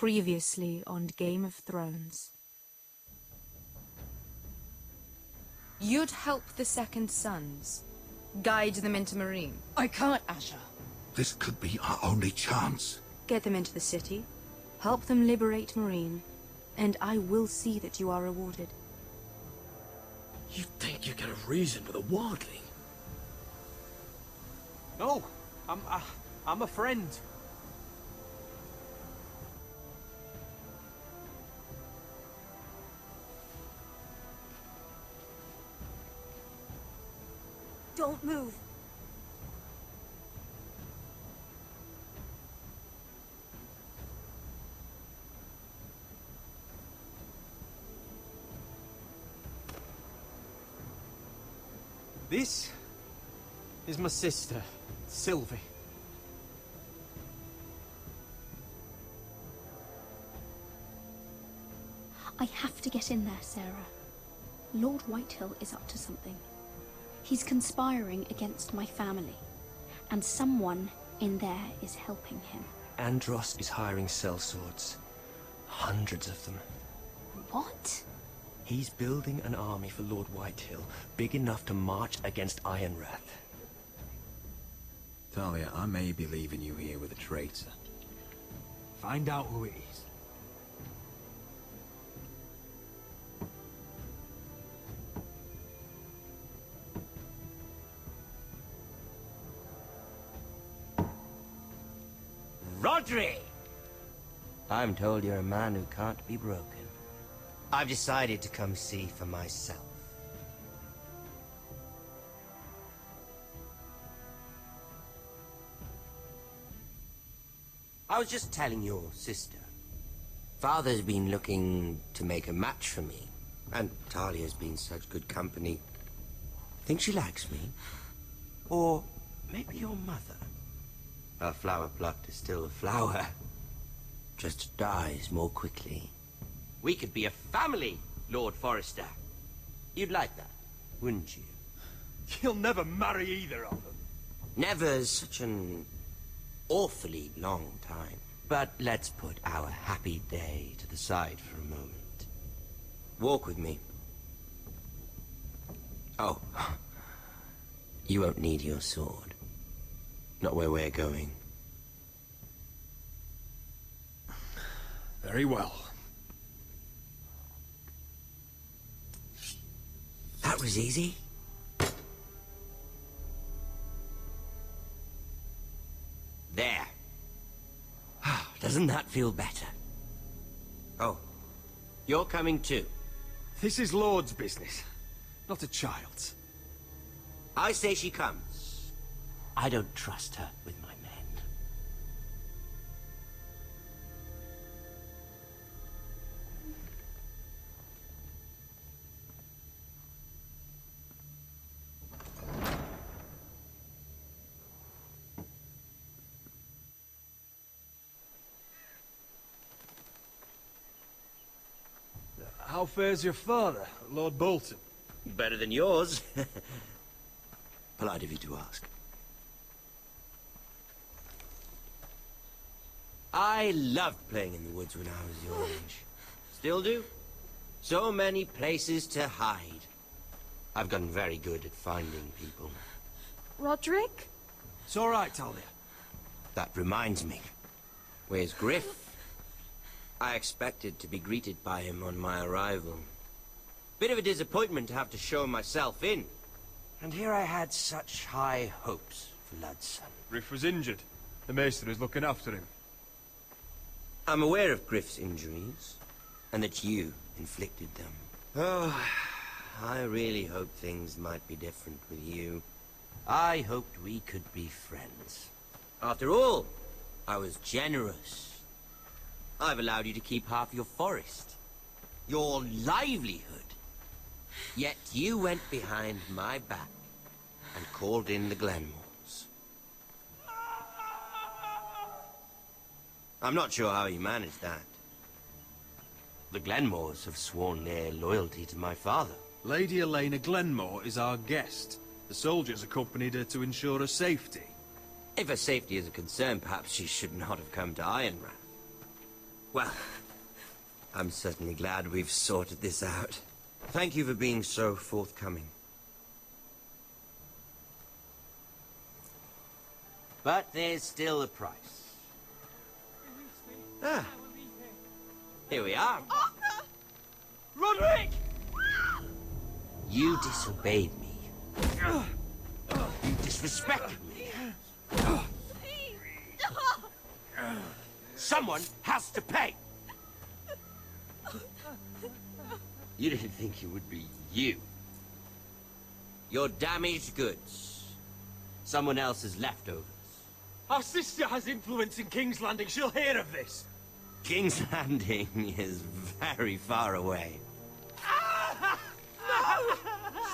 Previously on Game of Thrones. You'd help the Second Sons. Guide them into Marine. I can't, Asher. This could be our only chance. Get them into the city. Help them liberate Marine. And I will see that you are rewarded. You think you get a reason with a wardling? No, I'm a friend. Don't move. This is my sister, Sylvie. I have to get in there, Sarah. Lord Whitehill is up to something. He's conspiring against my family, and someone in there is helping him. Andros is hiring sellswords. Hundreds of them. What? He's building an army for Lord Whitehill, big enough to march against Ironrath. Talia, I may be leaving you here with a traitor. Find out who it is. Rodri! I'm told you're a man who can't be broken. I've decided to come see for myself. I was just telling your sister. Father's been looking to make a match for me, and Talia's been such good company. Think she likes me? Or maybe your mother? A flower plucked is still a flower. Just dies more quickly. We could be a family, Lord Forrester. You'd like that, wouldn't you? You'll never marry either of them. Never's such an awfully long time. But let's put our happy day to the side for a moment. Walk with me. Oh, you won't need your sword. Not where we're going. Very well. That was easy. There. Doesn't that feel better? Oh, you're coming too. This is Lord's business, not a child's. I say she comes. I don't trust her with my men. How fares your father, Lord Bolton? Better than yours. Polite of you to ask. I loved playing in the woods when I was your age. Still do. So many places to hide. I've gotten very good at finding people. Roderick? It's all right, Talia. That reminds me. Where's Griff? I expected to be greeted by him on my arrival. Bit of a disappointment to have to show myself in. And here I had such high hopes for Ludson. Griff was injured. The maester is looking after him. I'm aware of Griff's injuries, and that you inflicted them. Oh, I really hoped things might be different with you. I hoped we could be friends. After all, I was generous. I've allowed you to keep half your forest. Your livelihood. Yet you went behind my back and called in the Glenmores. I'm not sure how you managed that. The Glenmores have sworn their loyalty to my father. Lady Elena Glenmore is our guest. The soldiers accompanied her to ensure her safety. If her safety is a concern, perhaps she should not have come to Ironrath. Well, I'm certainly glad we've sorted this out. Thank you for being so forthcoming. But there's still a price. Ah. Here we are. Arthur! Roderick! You disobeyed me. You disrespected me. Please! Someone has to pay. You didn't think it would be you. Your damaged goods. Someone else's leftovers. Our sister has influence in King's Landing. She'll hear of this. King's Landing is very far away.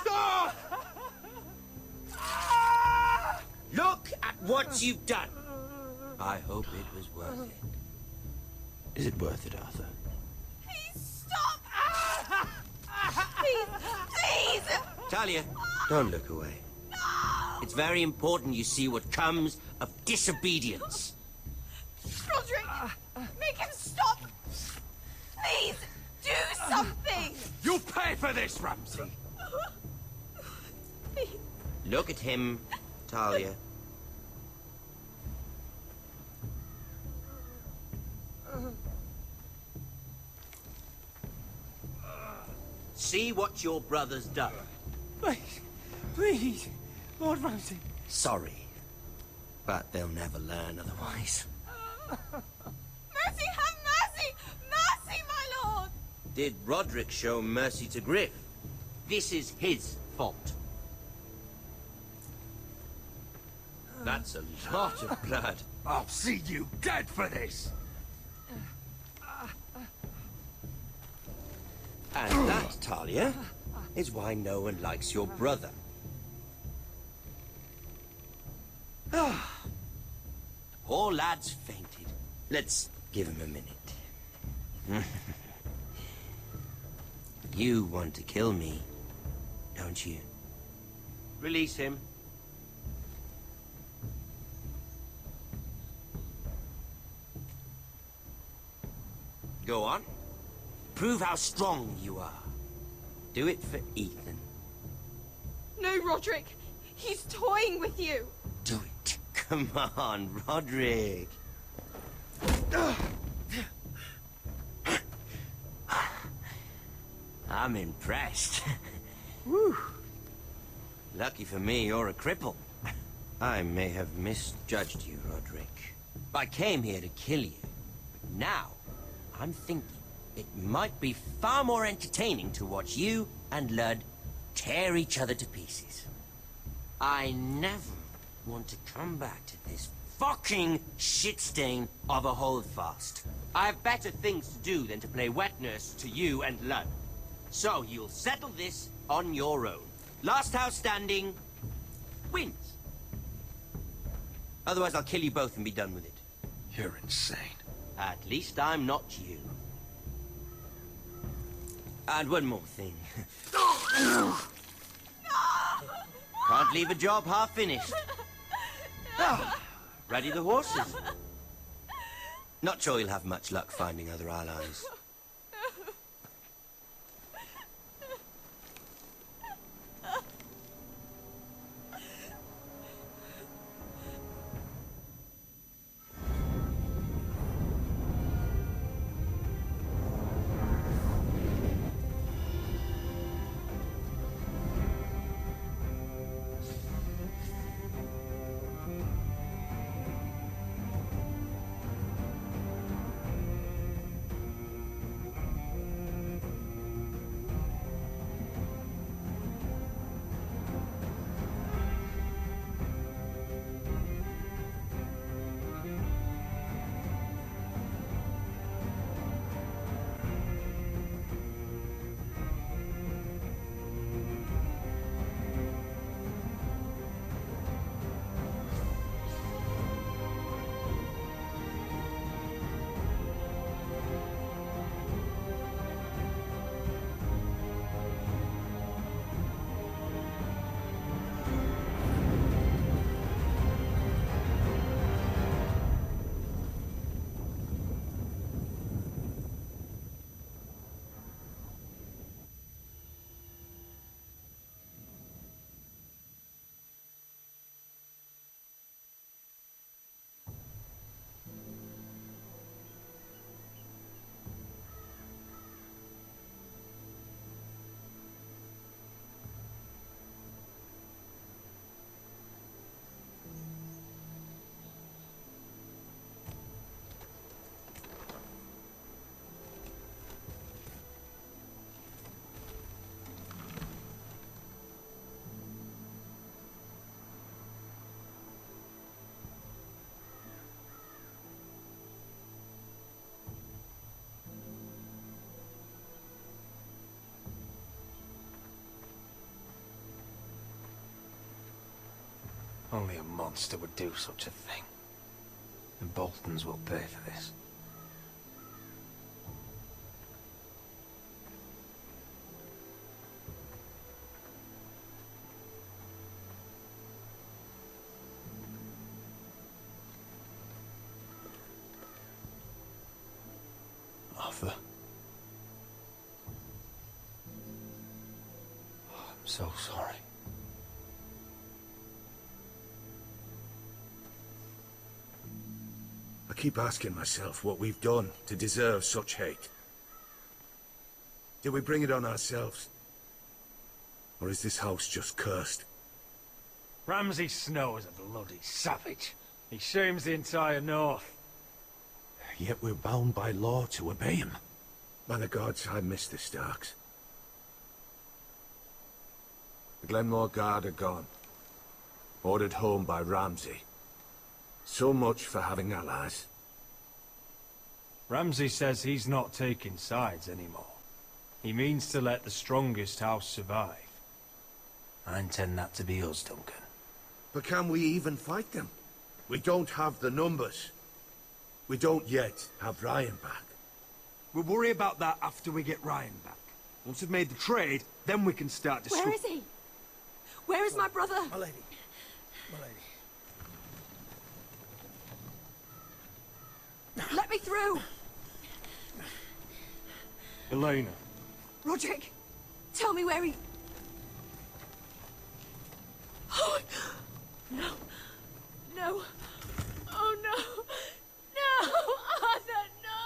Stop! Look at what you've done. I hope it was worth it. Is it worth it, Arthur? Please stop! Please! Please! Talia, don't look away. It's very important you see what comes of disobedience. Roderick! Make him stop! Please! Do something! You'll pay for this, Ramsay! Please. Look at him, Talia. See what your brother's done. Please, please, Lord Ramsay. Sorry, but they'll never learn otherwise. Mercy, have mercy! Mercy, my lord! Did Roderick show mercy to Griff? This is his fault. That's a lot of blood. I'll see you dead for this! And that, Talia, is why no one likes your brother. Poor lad's fainted. Let's give him a minute. You want to kill me, don't you? Release him. Go on. Prove how strong you are. Do it for Ethan. No, Roderick! He's toying with you! Do it. Come on, Roderick. I'm impressed. Whew. Lucky for me, you're a cripple. I may have misjudged you, Roderick. I came here to kill you. But now, I'm thinking it might be far more entertaining to watch you and Ludd tear each other to pieces. I never want to come back to this fucking shit stain of a holdfast. I have better things to do than to play wet nurse to you and Ludd. So you'll settle this on your own. Last house standing wins. Otherwise I'll kill you both and be done with it. You're insane. At least I'm not you. And one more thing. Can't leave a job half finished. Ready the horses? Not sure you'll have much luck finding other allies. Only a monster would do such a thing. The Boltons will pay for this. Arthur. I'm so sorry. I keep asking myself what we've done to deserve such hate. Did we bring it on ourselves? Or is this house just cursed? Ramsay Snow is a bloody savage. He shames the entire North. Yet we're bound by law to obey him. By the gods, I miss the Starks. The Glenmore Guard are gone. Ordered home by Ramsay. So much for having allies. Ramsay says he's not taking sides anymore. He means to let the strongest house survive. I intend that to be us, Duncan. But can we even fight them? We don't have the numbers. We don't yet have Ryan back. We'll worry about that after we get Ryan back. Once we've made the trade, then we can start to... Where is he? Where is my brother? My lady. My lady. Let me through! Elena. Roderick, tell me where he... Oh, no. No. Oh, no. No! Arthur, no!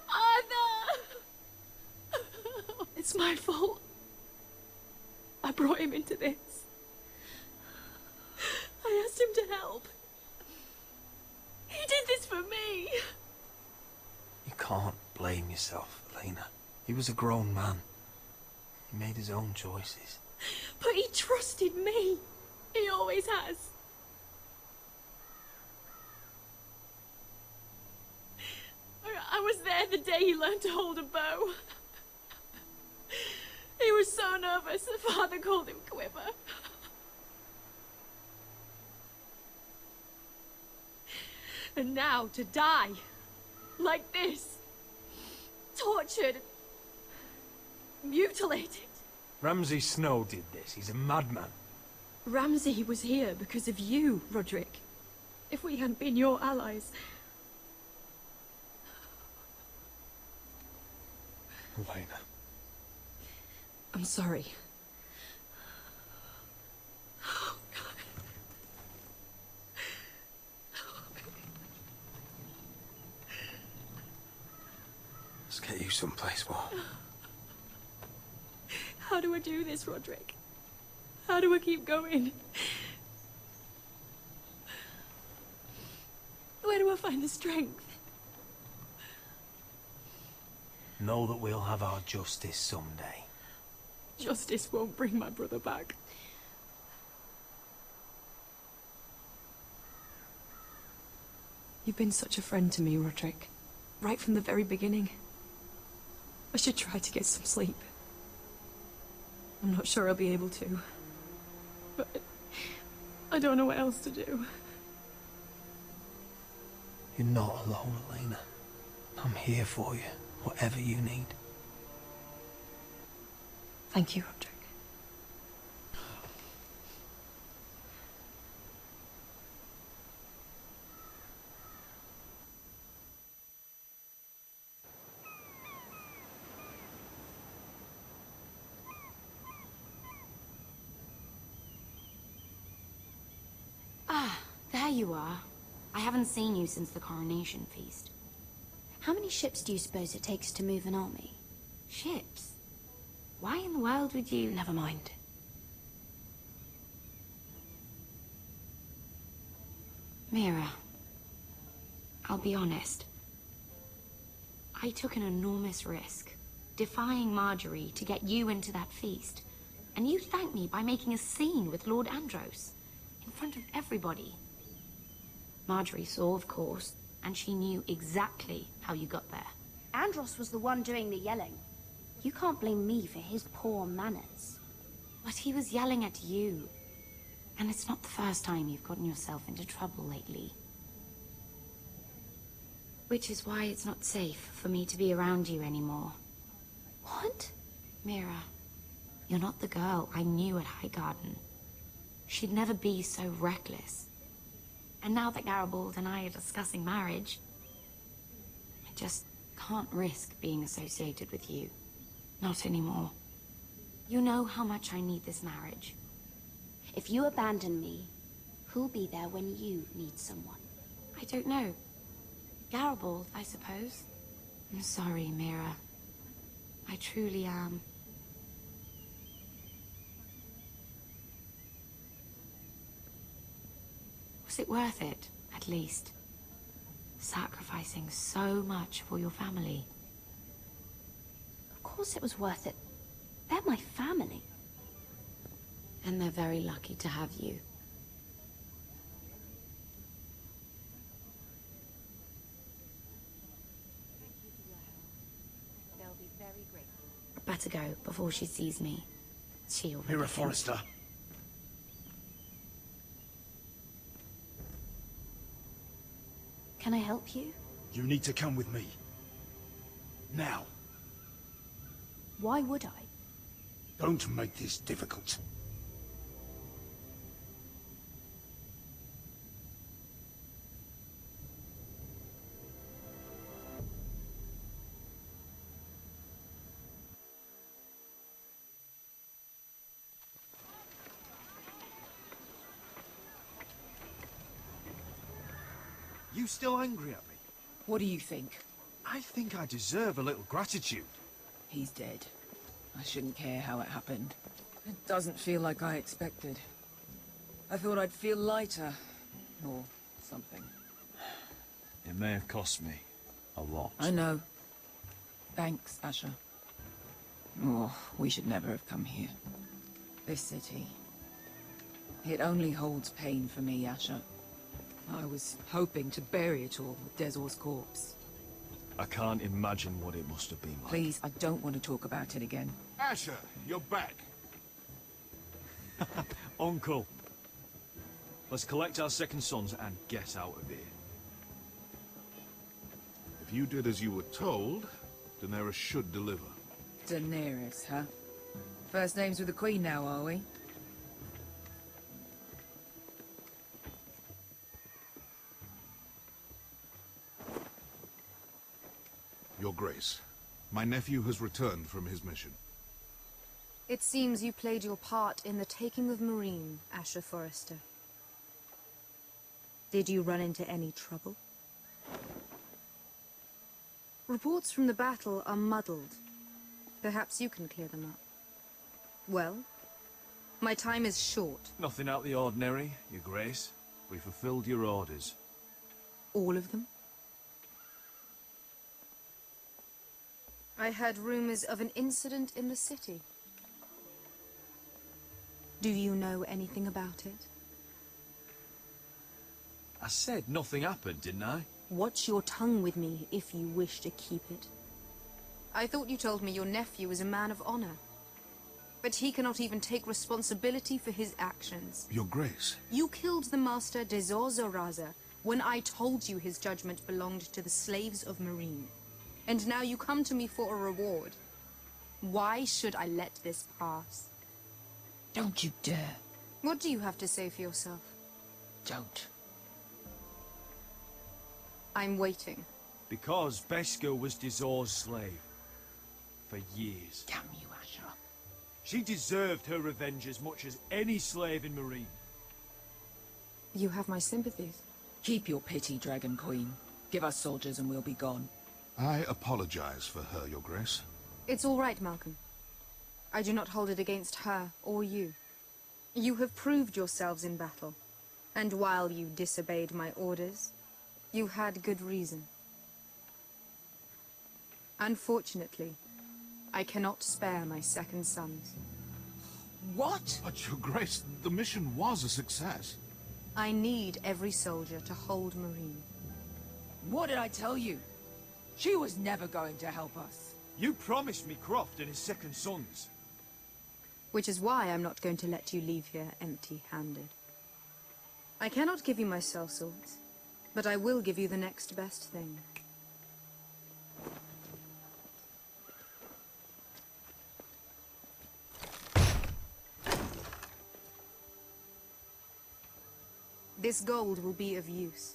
Arthur! It's my fault. I brought him into this. I asked him to help. He did this for me. You can't blame yourself, Elena. He was a grown man. He made his own choices. But he trusted me. He always has. I was there the day he learned to hold a bow. He was so nervous, the father called him Quiver. And now to die, like this, tortured, mutilated. Ramsay Snow did this. He's a madman. Ramsay was here because of you, Roderick. If we hadn't been your allies... Elena. I'm sorry. Let's get you someplace warm. How do I do this, Roderick? How do I keep going? Where do I find the strength? Know that we'll have our justice someday. Justice won't bring my brother back. You've been such a friend to me, Roderick. Right from the very beginning. I should try to get some sleep. I'm not sure I'll be able to. But I don't know what else to do. You're not alone, Elena. I'm here for you, whatever you need. Thank you, Roderick. Ah, there you are. I haven't seen you since the coronation feast. How many ships do you suppose it takes to move an army? Ships? Why in the world would you... Never mind. Mira, I'll be honest. I took an enormous risk, defying Marjorie to get you into that feast. And you thanked me by making a scene with Lord Andros, in front of everybody. Marjorie saw, of course, and she knew exactly how you got there. Andros was the one doing the yelling. You can't blame me for his poor manners. But he was yelling at you. And it's not the first time you've gotten yourself into trouble lately. Which is why it's not safe for me to be around you anymore. What? Mira, you're not the girl I knew at Highgarden. She'd never be so reckless. And now that Garibald and I are discussing marriage, I just can't risk being associated with you. Not anymore. You know how much I need this marriage. If you abandon me, who'll be there when you need someone? I don't know. Garibald, I suppose. I'm sorry, Mira. I truly am. Was it worth it, at least? Sacrificing so much for your family. Of course it was worth it. They're my family. And they're very lucky to have you. They'll be very grateful. Better go before she sees me. She already Mira thinks- Forrester. Can I help you? You need to come with me. Now. Why would I? Don't make this difficult. You still angry at me? What do you think? I think I deserve a little gratitude. He's dead. I shouldn't care how it happened. It doesn't feel like I expected. I thought I'd feel lighter. Or something. It may have cost me a lot. I know. Thanks, Asher. Oh, we should never have come here. This city. It only holds pain for me, Asher. I was hoping to bury it all with Dezor's corpse. I can't imagine what it must have been like. Please, I don't want to talk about it again. Asher, you're back. Uncle. Let's collect our second sons and get out of here. If you did as you were told, Daenerys should deliver. Daenerys, huh? First names with the Queen now, are we? Your Grace, my nephew has returned from his mission. It seems you played your part in the taking of Marine, Asher Forrester. Did you run into any trouble? Reports from the battle are muddled. Perhaps you can clear them up. Well, my time is short. Nothing out of the ordinary, Your Grace. We fulfilled your orders. All of them? I heard rumors of an incident in the city. Do you know anything about it? I said nothing happened, didn't I? Watch your tongue with me if you wish to keep it. I thought you told me your nephew is a man of honor. But he cannot even take responsibility for his actions. Your Grace. You killed the master Dezor Zoraza when I told you his judgment belonged to the slaves of Marine. And now you come to me for a reward. Why should I let this pass? Don't you dare. What do you have to say for yourself? Don't. I'm waiting. Because Beskha was Dezor's slave. For years. Damn you, Asher. She deserved her revenge as much as any slave in Marine. You have my sympathies. Keep your pity, Dragon Queen. Give us soldiers and we'll be gone. I apologize for her, Your Grace. It's all right, Malcolm. I do not hold it against her or you. You have proved yourselves in battle. And while you disobeyed my orders, you had good reason. Unfortunately, I cannot spare my second sons. What? But, Your Grace, the mission was a success. I need every soldier to hold Marine. What did I tell you? She was never going to help us. You promised me Croft and his second sons. Which is why I'm not going to let you leave here empty-handed. I cannot give you my sellswords, but I will give you the next best thing. This gold will be of use.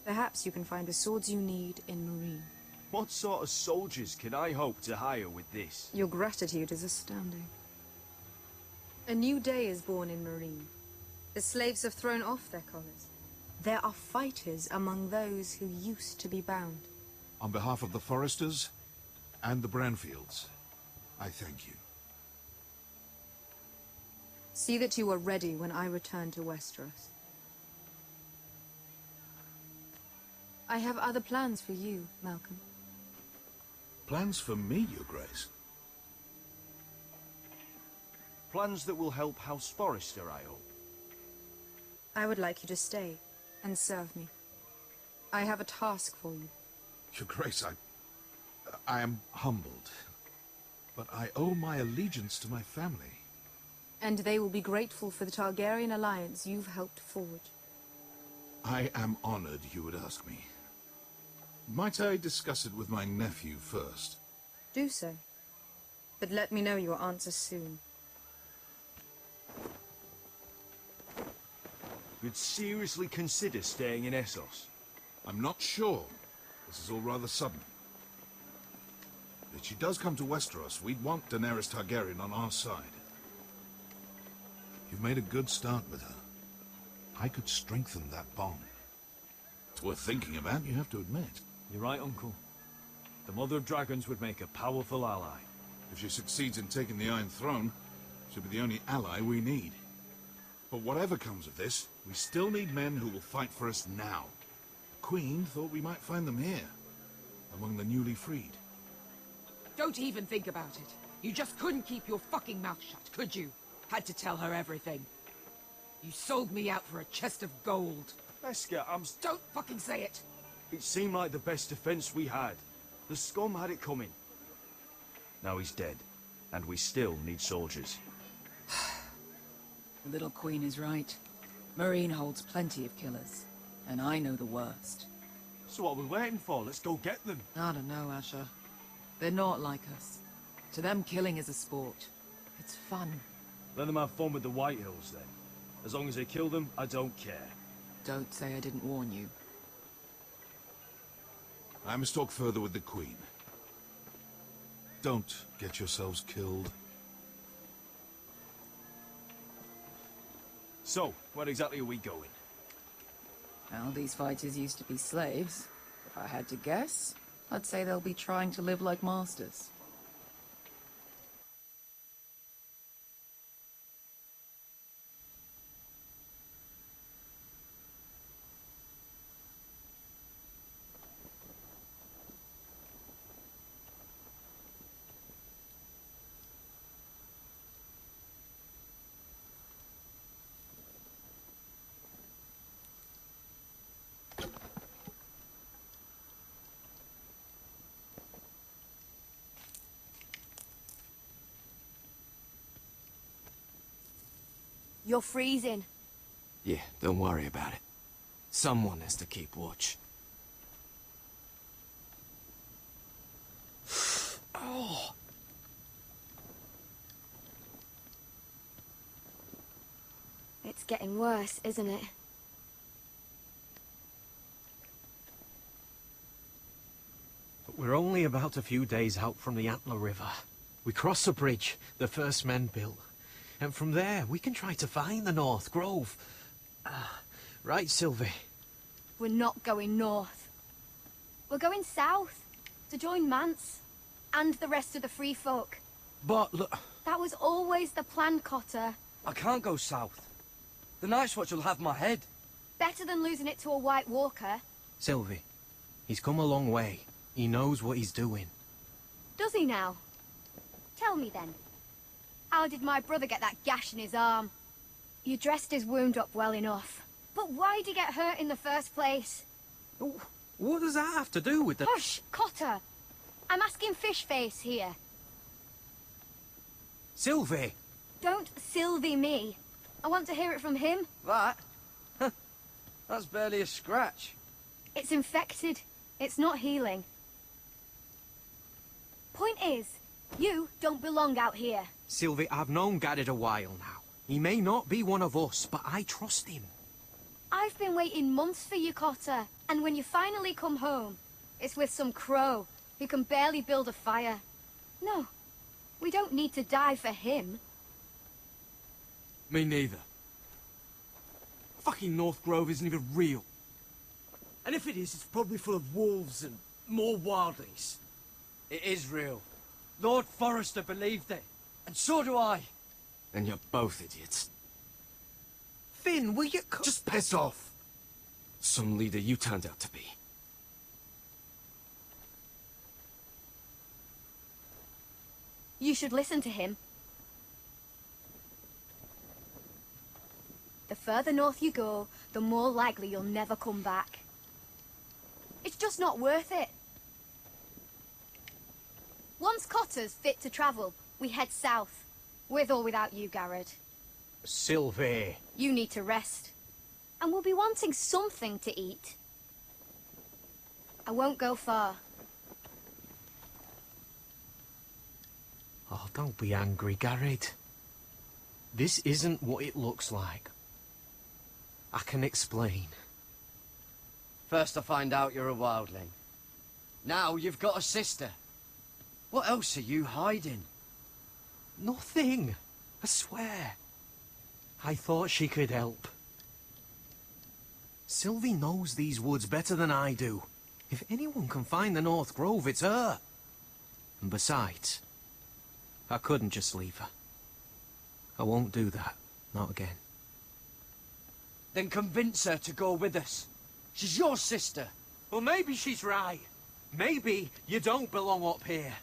Perhaps you can find the swords you need in Marine. What sort of soldiers can I hope to hire with this? Your gratitude is astounding. A new day is born in Marine. The slaves have thrown off their collars. There are fighters among those who used to be bound. On behalf of the Foresters and the Branfields, I thank you. See that you are ready when I return to Westeros. I have other plans for you, Malcolm. Plans for me, Your Grace? Plans that will help House Forrester, I hope. I would like you to stay and serve me. I have a task for you. Your Grace, I am humbled. But I owe my allegiance to my family. And they will be grateful for the Targaryen alliance you've helped forge. I am honored you would ask me. Might I discuss it with my nephew first? Do so. But let me know your answer soon. You'd seriously consider staying in Essos? I'm not sure. This is all rather sudden. If she does come to Westeros, we'd want Daenerys Targaryen on our side. You've made a good start with her. I could strengthen that bond. It's worth thinking about, you have to admit. You're right, Uncle. The Mother of Dragons would make a powerful ally. If she succeeds in taking the Iron Throne, she'll be the only ally we need. But whatever comes of this, we still need men who will fight for us now. The Queen thought we might find them here, among the newly freed. Don't even think about it. You just couldn't keep your fucking mouth shut, could you? Had to tell her everything. You sold me out for a chest of gold. Beskha, Don't fucking say it! It seemed like the best defense we had. The scum had it coming. Now he's dead, and we still need soldiers. The little queen is right. Marine holds plenty of killers, and I know the worst. So what are we waiting for? Let's go get them. I don't know, Asher. They're not like us. To them, killing is a sport. It's fun. Let them have fun with the White Hills, then. As long as they kill them, I don't care. Don't say I didn't warn you. I must talk further with the Queen. Don't get yourselves killed. So, where exactly are we going? Well, these fighters used to be slaves. If I had to guess, I'd say they'll be trying to live like masters. You're freezing. Yeah, don't worry about it. Someone has to keep watch. Oh. It's getting worse, isn't it? But we're only about a few days out from the Antler River. We cross the bridge the first men built. And from there, we can try to find the North Grove. Right, Sylvie? We're not going north. We're going south, to join Mance, and the rest of the Free Folk. But look... That was always the plan, Cotter. I can't go south. The Night's Watch will have my head. Better than losing it to a White Walker. Sylvie, he's come a long way. He knows what he's doing. Does he now? Tell me then. How did my brother get that gash in his arm? You dressed his wound up well enough. But why'd he get hurt in the first place? What does that have to do with the... Hush, Cotter! I'm asking Fishface here. Sylvie! Don't Sylvie me. I want to hear it from him. That? That's barely a scratch. It's infected. It's not healing. Point is, you don't belong out here. Sylvie, I've known Garrett a while now. He may not be one of us, but I trust him. I've been waiting months for you, Cotter. And when you finally come home, it's with some crow who can barely build a fire. No, we don't need to die for him. Me neither. Fucking North Grove isn't even real. And if it is, it's probably full of wolves and more wildlings. It is real. Lord Forrester believed it. And so do I. And you're both idiots. Finn, will you Just piss off! Some leader you turned out to be. You should listen to him. The further north you go, the more likely you'll never come back. It's just not worth it. Once Cotter's fit to travel, we head south. With or without you, Garrett. Sylvie. You need to rest. And we'll be wanting something to eat. I won't go far. Oh, don't be angry, Garrett. This isn't what it looks like. I can explain. First I find out you're a wildling. Now you've got a sister. What else are you hiding? Nothing. I swear. I thought she could help. Sylvie knows these woods better than I do. If anyone can find the North Grove, it's her. And besides, I couldn't just leave her. I won't do that. Not again. Then convince her to go with us. She's your sister. Well, maybe she's right. Maybe you don't belong up here.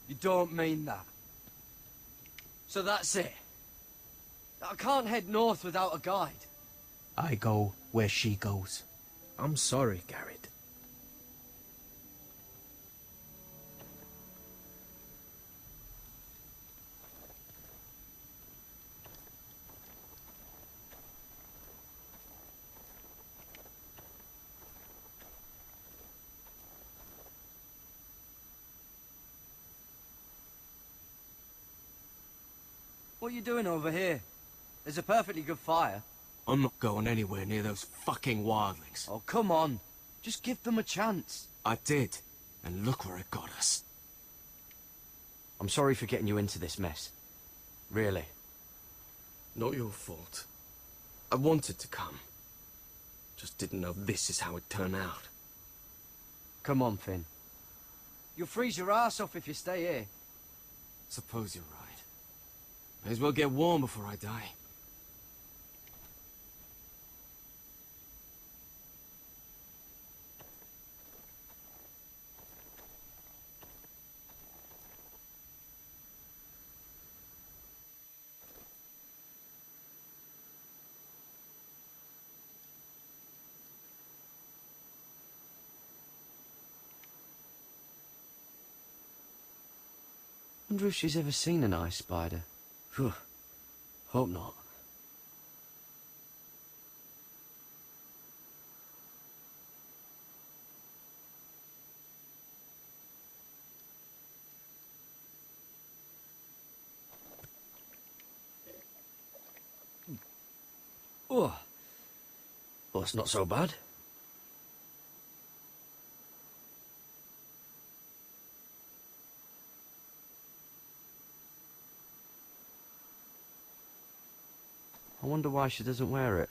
You don't mean that. So that's it. I can't head north without a guide. I go where she goes. I'm sorry, Garrett. What are you doing over here? There's a perfectly good fire. I'm not going anywhere near those fucking wildlings. Oh, come on. Just give them a chance. I did, and look where it got us. I'm sorry for getting you into this mess. Really. Not your fault. I wanted to come. Just didn't know this is how it'd turn out. Come on, Finn. You'll freeze your ass off if you stay here. Suppose you're right. May as well get warm before I die. Wonder if she's ever seen an ice spider. Phew. Hope not. Oh. Well, it's not so bad. I wonder why she doesn't wear it.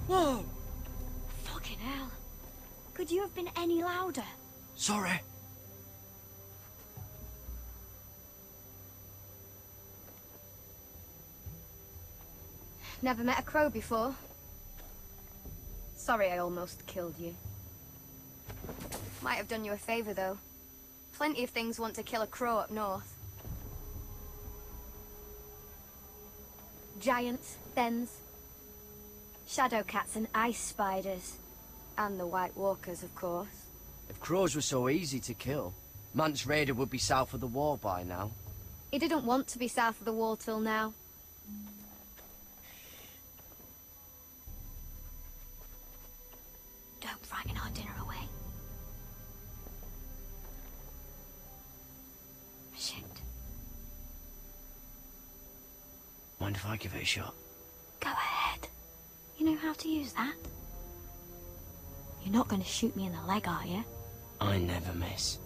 Whoa! Fucking hell. Could you have been any louder? Sorry. Never met a crow before. Sorry I almost killed you. Might have done you a favor, though. Plenty of things want to kill a crow up north. Giants, thens, shadow cats and ice spiders. And the White Walkers, of course. If crows were so easy to kill, Mance Raider would be south of the wall by now. He didn't want to be south of the wall till now. Don't frighten our dinner away. Shit. Mind if I give it a shot? Go ahead. You know how to use that? You're not going to shoot me in the leg, are you? I never miss.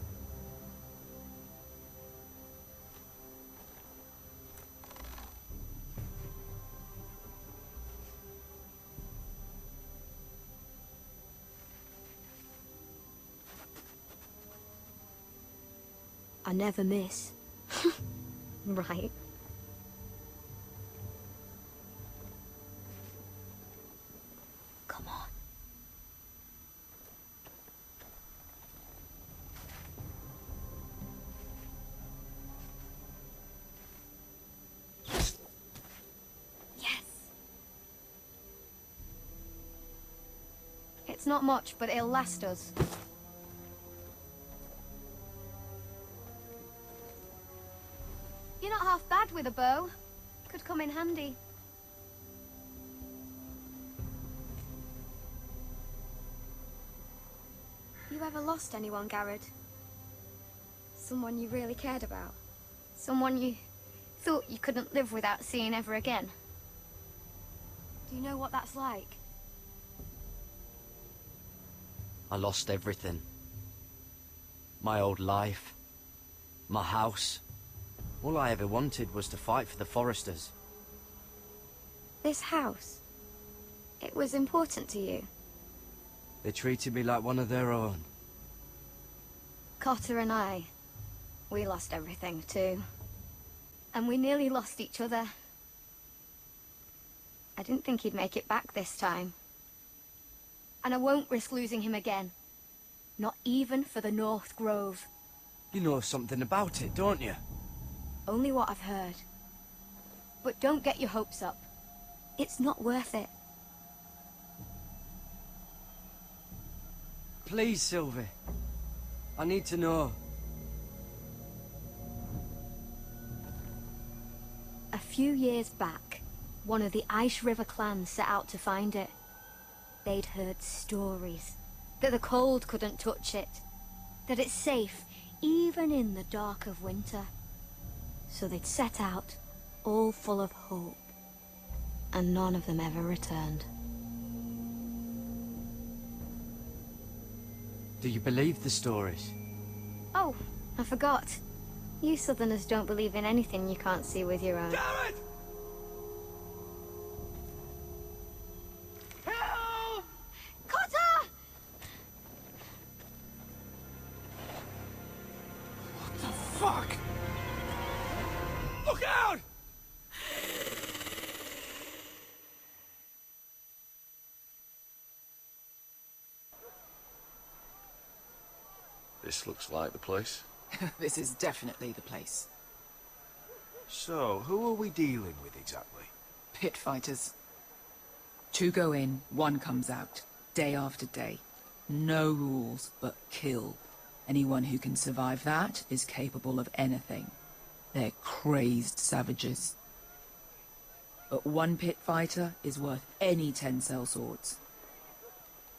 I never miss. Right. Come on. Yes. It's not much, but it'll last us. You're not half bad with a bow. Could come in handy. You ever lost anyone, Garrett? Someone you really cared about? Someone you thought you couldn't live without seeing ever again? Do you know what that's like? I lost everything. My old life. My house. All I ever wanted was to fight for the Foresters. This house, it was important to you. They treated me like one of their own. Cotter and I, we lost everything too. And we nearly lost each other. I didn't think he'd make it back this time. And I won't risk losing him again. Not even for the North Grove. You know something about it, don't you? Only what I've heard. But don't get your hopes up. It's not worth it. Please, Sylvie. I need to know. A few years back, one of the Ice River clans set out to find it. They'd heard stories. That the cold couldn't touch it. That it's safe, even in the dark of winter. So they'd set out, all full of hope. And none of them ever returned. Do you believe the stories? Oh, I forgot. You Southerners don't believe in anything you can't see with your own. Garrett! Help! Cotter! What the fuck? Look out! This looks like the place. This is definitely the place. So, who are we dealing with exactly? Pit fighters. 2 go in, 1 comes out. Day after day. No rules, but kill. Anyone who can survive that is capable of anything. They're crazed savages. But 1 pit fighter is worth any 10 sellswords.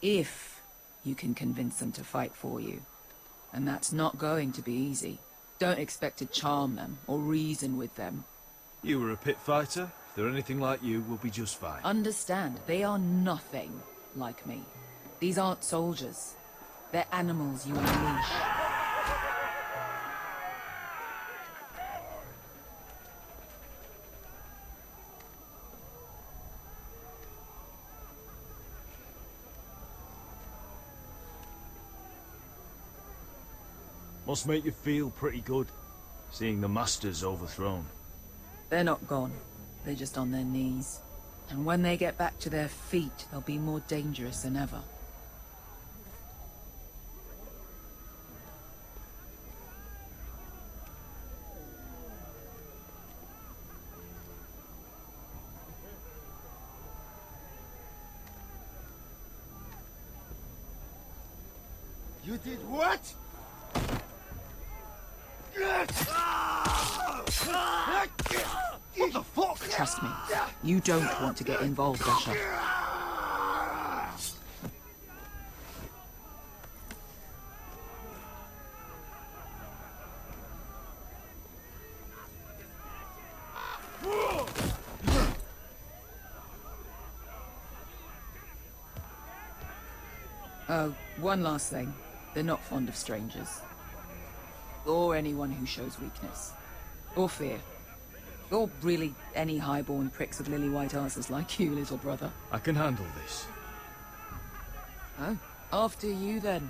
If you can convince them to fight for you. And that's not going to be easy. Don't expect to charm them or reason with them. You were a pit fighter. If they're anything like you, we'll be just fine. Understand, they are nothing like me. These aren't soldiers. They're animals you unleash. Must make you feel pretty good, seeing the Masters overthrown. They're not gone. They're just on their knees. And when they get back to their feet, they'll be more dangerous than ever. You did what? What the fuck? Trust me, you don't want to get involved, Asher. Oh, one last thing. They're not fond of strangers. Or anyone who shows weakness. Or fear. Or really any highborn pricks with lily white asses like you, little brother. I can handle this. Oh, after you then.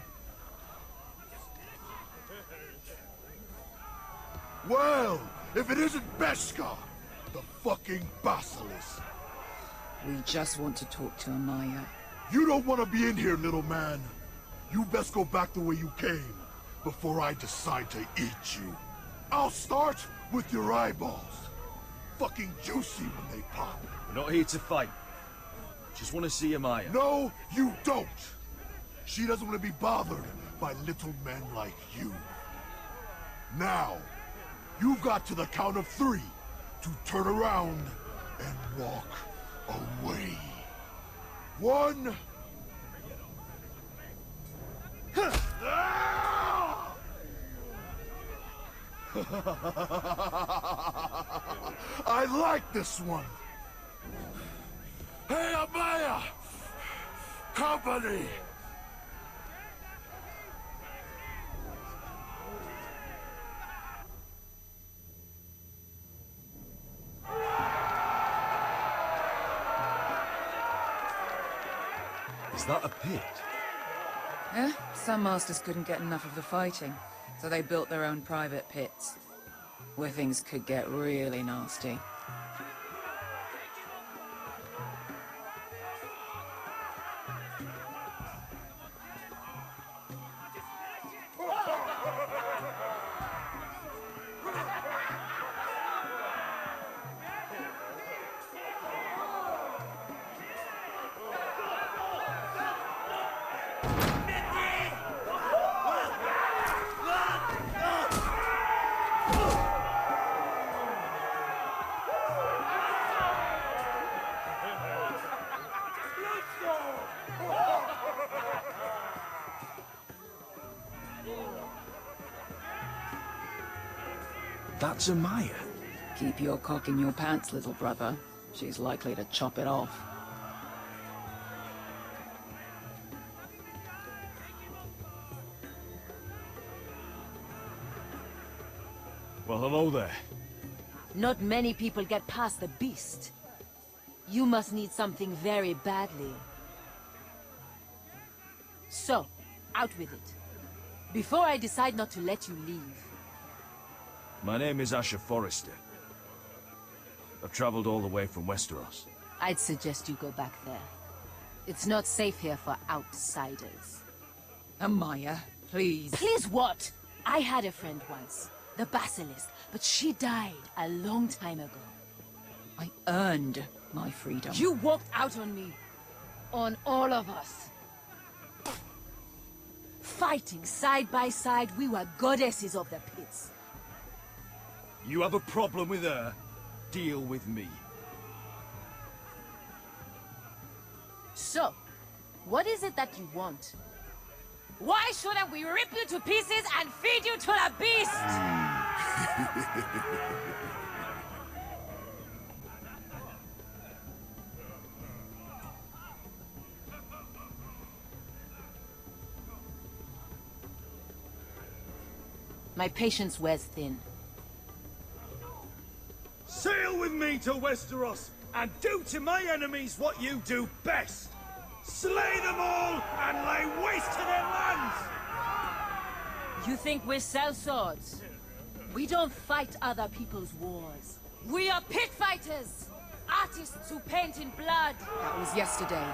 Well, if it isn't Beskar, the fucking basilisk. We just want to talk to Amaya. You don't want to be in here, little man. You best go back the way you came, before I decide to eat you. I'll start with your eyeballs. Fucking juicy when they pop. We're not here to fight. Just want to see Amaya. No, you don't. She doesn't want to be bothered by little men like you. Now, you've got to the count of 3 to turn around and walk away. 1... I like this one. Hey, Amaya! Company! Is that a pit? Yeah, some masters couldn't get enough of the fighting, so they built their own private pits, where things could get really nasty. That's Amaya. Keep your cock in your pants, little brother. She's likely to chop it off. Well, hello there. Not many people get past the beast. You must need something very badly. So, out with it. Before I decide not to let you leave. My name is Asher Forrester. I've traveled all the way from Westeros. I'd suggest you go back there. It's not safe here for outsiders. Amaya, please. Please what? I had a friend once, the Basilisk, but she died a long time ago. I earned my freedom. You walked out on me. On all of us. Fighting side by side, we were goddesses of the pits. You have a problem with her? Deal with me. So, what is it that you want? Why shouldn't we rip you to pieces and feed you to the beast? My patience wears thin. Sail with me to Westeros and do to my enemies what you do best. Slay them all and lay waste to their lands! You think we're sellswords? We don't fight other people's wars. We are pit fighters! Artists who paint in blood! That was yesterday.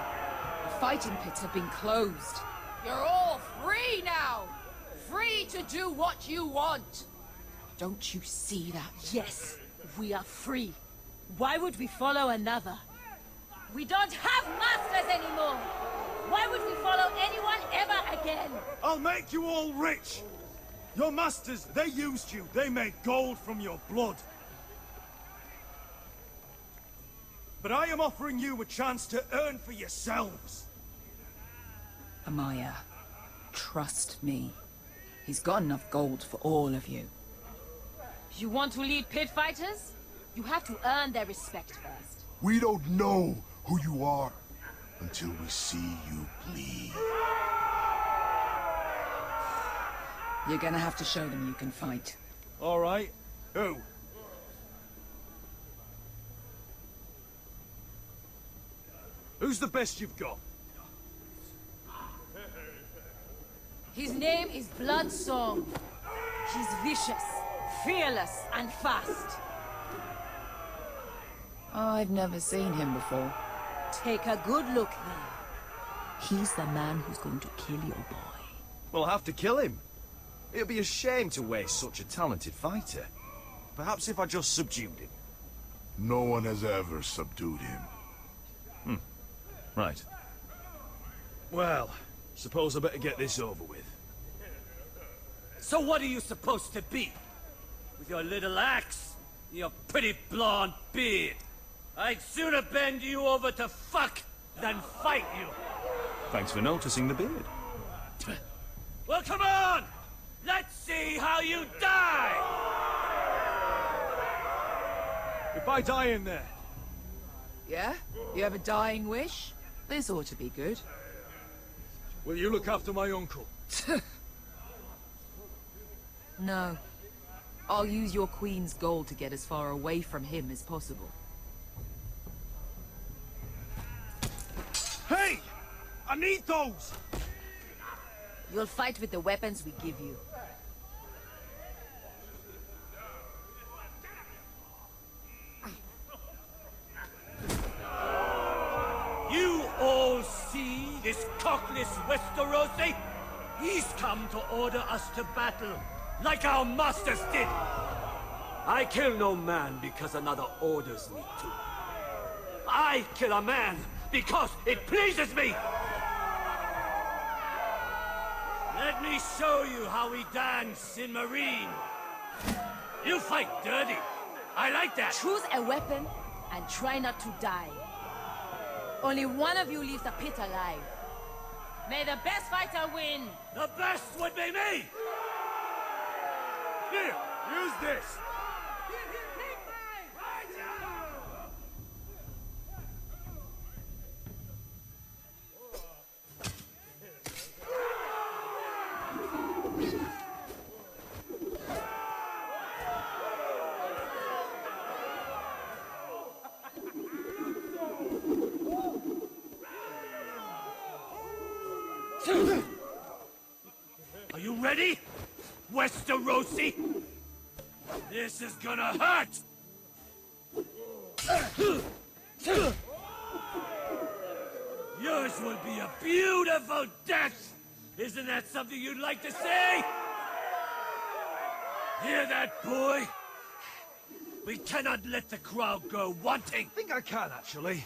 The fighting pits have been closed. You're all free now! Free to do what you want! Don't you see that? Yes, we are free. Why would we follow another? We don't have masters anymore! Why would we follow anyone ever again? I'll make you all rich! Your masters, they used you. They made gold from your blood. But I am offering you a chance to earn for yourselves. Amaya, trust me. He's got enough gold for all of you. You want to lead pit fighters? You have to earn their respect first. We don't know who you are until we see you bleed. You're gonna have to show them you can fight. All right. Who? Who's the best you've got? His name is Bloodsong. He's vicious, fearless, and fast. I've never seen him before. Take a good look there. He's the man who's going to kill your boy. We'll have to kill him. It'd be a shame to waste such a talented fighter. Perhaps if I just subdued him. No one has ever subdued him. Right. Well, suppose I better get this over with. So what are you supposed to be? With your little axe? And your pretty blonde beard? I'd sooner bend you over to fuck than fight you. Thanks for noticing the beard. Well, come on! Let's see how you die! If I die in there, Yeah? You have a dying wish? This ought to be good. will you look after my uncle? No. I'll use your queen's gold to get as far away from him as possible. Hey! I need those! You'll fight with the weapons we give you. You all see this cockless Westerosi? He's come to order us to battle, like our masters did. I kill no man because another orders me to. I kill a man because it pleases me! Let me show you how we dance in Marine. You fight dirty. I like that. Choose a weapon and try not to die. Only one of you leaves the pit alive. May the best fighter win! The best would be me! Here, use this! Are you ready, Westerosi? This is gonna hurt! Yours will be a beautiful death! Isn't that something you'd like to say? Hear that, boy? We cannot let the crowd go wanting! I think I can, actually.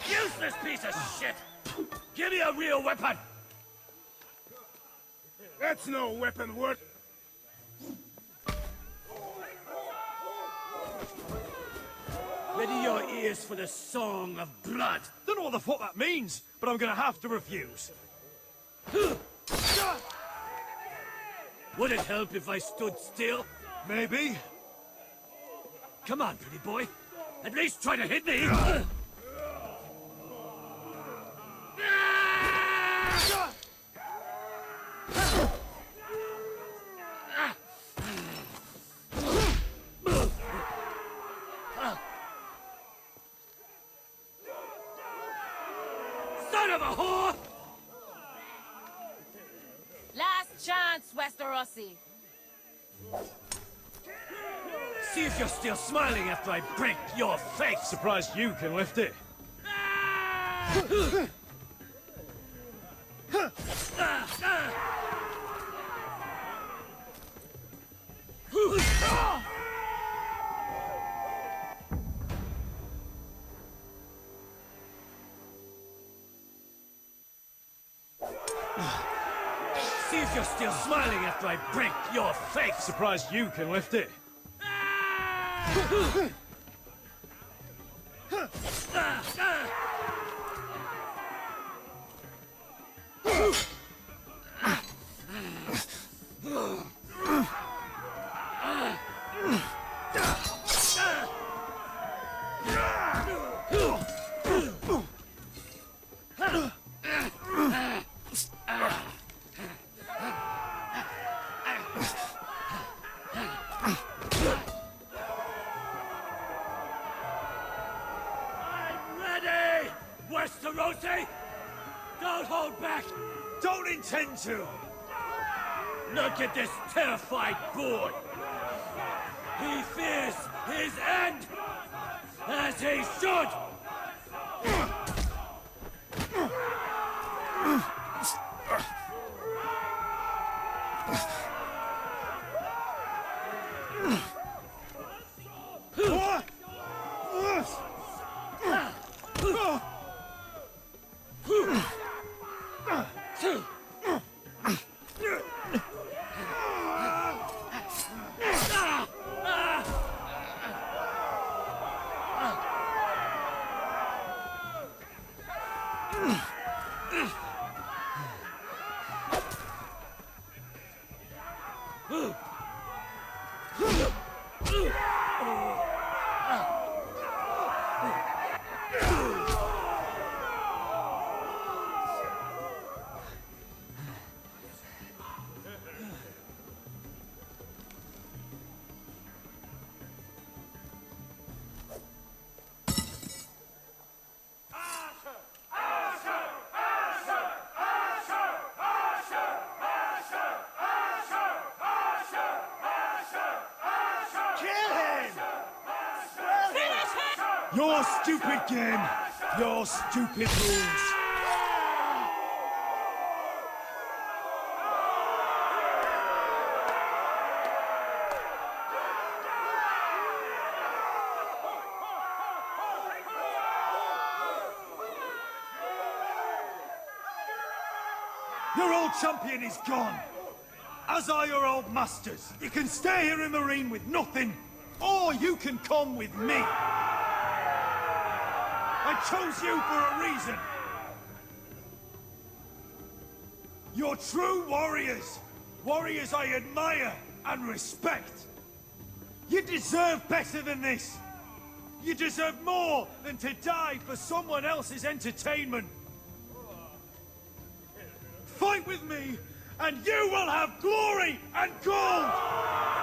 Useless piece of shit! Give me a real weapon! That's no weapon worth. Ready your ears for the song of blood! Don't know what the fuck that means, but I'm gonna have to refuse. Would it help if I stood still? Maybe. Come on, pretty boy. At least try to hit me! Son of a whore! Last chance, Westerosi. See if you're still smiling after I break your face! Surprised you can lift it. See if you're still smiling after I break your face! Surprised you can lift it. Ready! Westerosi! Don't hold back! Don't intend to! Look at this terrified boy! He fears his end! As he should! Your stupid game, your stupid rules. Your old champion is gone, as are your old masters. You can stay here in Marine with nothing, or you can come with me. I chose you for a reason. You're true warriors. Warriors I admire and respect. You deserve better than this. You deserve more than to die for someone else's entertainment. Fight with me, and you will have glory and gold!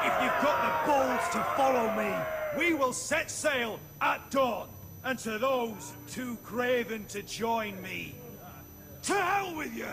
If you've got the balls to follow me, we will set sail at dawn. And to those too craven to join me, to hell with you!